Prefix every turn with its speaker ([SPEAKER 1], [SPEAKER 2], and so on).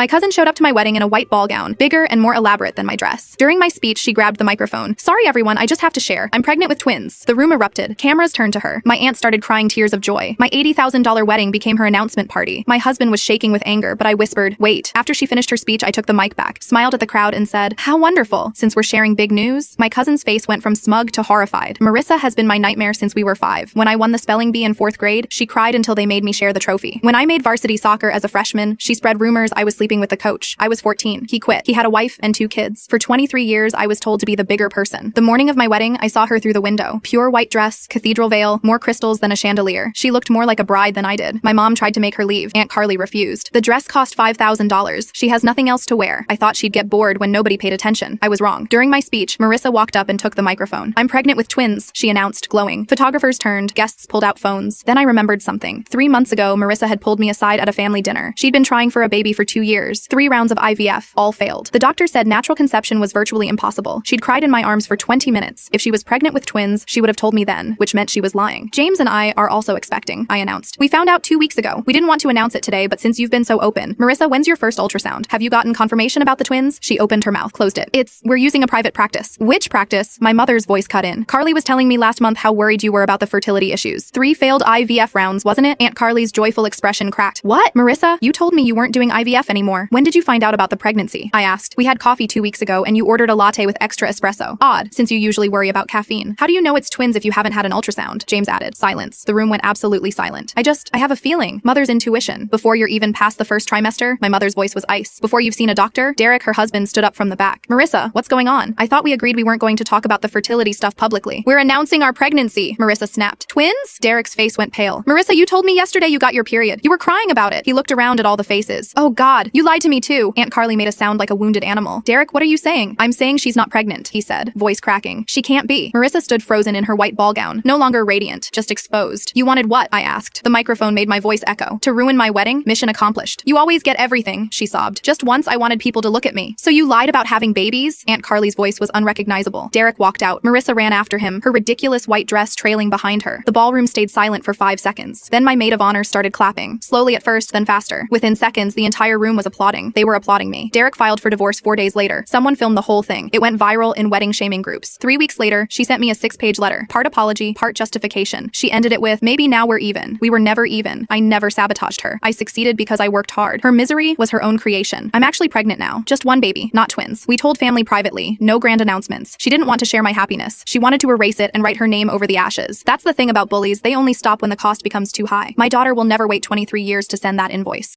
[SPEAKER 1] My cousin showed up to my wedding in a white ball gown, bigger and more elaborate than my dress. During my speech, she grabbed the microphone. "Sorry everyone, I just have to share. I'm pregnant with twins." The room erupted. Cameras turned to her. My aunt started crying tears of joy. My $80,000 wedding became her announcement party. My husband was shaking with anger, but I whispered, "Wait." After she finished her speech, I took the mic back, smiled at the crowd, and said, "How wonderful. Since we're sharing big news." My cousin's face went from smug to horrified. "Marissa has been my nightmare since we were 5. When I won the spelling bee in 4th grade, she cried until they made me share the trophy. When I made varsity soccer as a freshman, she spread rumors I was sleeping with the coach. I was 14. He quit. He had a wife and 2 kids. For 23 years, I was told to be the bigger person. The morning of my wedding, I saw her through the window. Pure white dress, cathedral veil, more crystals than a chandelier. She looked more like a bride than I did. My mom tried to make her leave. Aunt Carly refused. The dress cost $5,000. She has nothing else to wear. I thought she'd get bored when nobody paid attention. I was wrong. During my speech, Marissa walked up and took the microphone. "I'm pregnant with twins," she announced, glowing. Photographers turned, guests pulled out phones. Then I remembered something. 3 months ago, Marissa had pulled me aside at a family dinner. She'd been trying for a baby for 2 years. 3 rounds of IVF, all failed. The doctor said natural conception was virtually impossible. She'd cried in my arms for 20 minutes. If she was pregnant with twins, she would have told me then, which meant she was lying. "James and I are also expecting," I announced. "We found out 2 weeks ago. We didn't want to announce it today, but since you've been so open. Marissa, when's your first ultrasound? Have you gotten confirmation about the twins?" She opened her mouth, closed it. We're using a private practice." "Which practice?" My mother's voice cut in. "Carly was telling me last month how worried you were about the fertility issues. 3 failed IVF rounds, wasn't it?" Aunt Carly's joyful expression cracked. "What? Marissa, you told me you weren't doing IVF anymore. When did you find out about the pregnancy?" I asked. "We had coffee 2 weeks ago and you ordered a latte with extra espresso. Odd, since you usually worry about caffeine. How do you know it's twins if you haven't had an ultrasound?" James added. Silence. The room went absolutely silent. I have a feeling. Mother's intuition. "Before you're even past the first trimester," my mother's voice was ice. "Before you've seen a doctor?" Derek, her husband, stood up from the back. "Marissa, what's going on? I thought we agreed we weren't going to talk about the fertility stuff publicly." "We're announcing our pregnancy," Marissa snapped. "Twins?" Derek's face went pale. "Marissa, you told me yesterday you got your period. You were crying about it." He looked around at all the faces. "Oh God, you lied to me too." Aunt Carly made a sound like a wounded animal. "Derek, what are you saying?" "I'm saying she's not pregnant," he said, voice cracking. "She can't be." Marissa stood frozen in her white ball gown, no longer radiant, just exposed. "You wanted what?" I asked. The microphone made my voice echo. "To ruin my wedding? Mission accomplished." "You always get everything," she sobbed. "Just once I wanted people to look at me." "So you lied about having babies?" Aunt Carly's voice was unrecognizable. Derek walked out. Marissa ran after him, her ridiculous white dress trailing behind her. The ballroom stayed silent for 5 seconds. Then my maid of honor started clapping. Slowly at first, then faster. Within seconds, the entire room was applauding. They were applauding me. Derek filed for divorce 4 days later. Someone filmed the whole thing. It went viral in wedding shaming groups. 3 weeks later, she sent me a 6-page letter. Part apology, part justification. She ended it with, "Maybe now we're even. We were never even. I never sabotaged her. I succeeded because I worked hard. Her misery was her own creation. I'm actually pregnant now. Just 1 baby, not twins. We told family privately. No grand announcements. She didn't want to share my happiness. She wanted to erase it and write her name over the ashes. That's the thing about bullies. They only stop when the cost becomes too high. My daughter will never wait 23 years to send that invoice."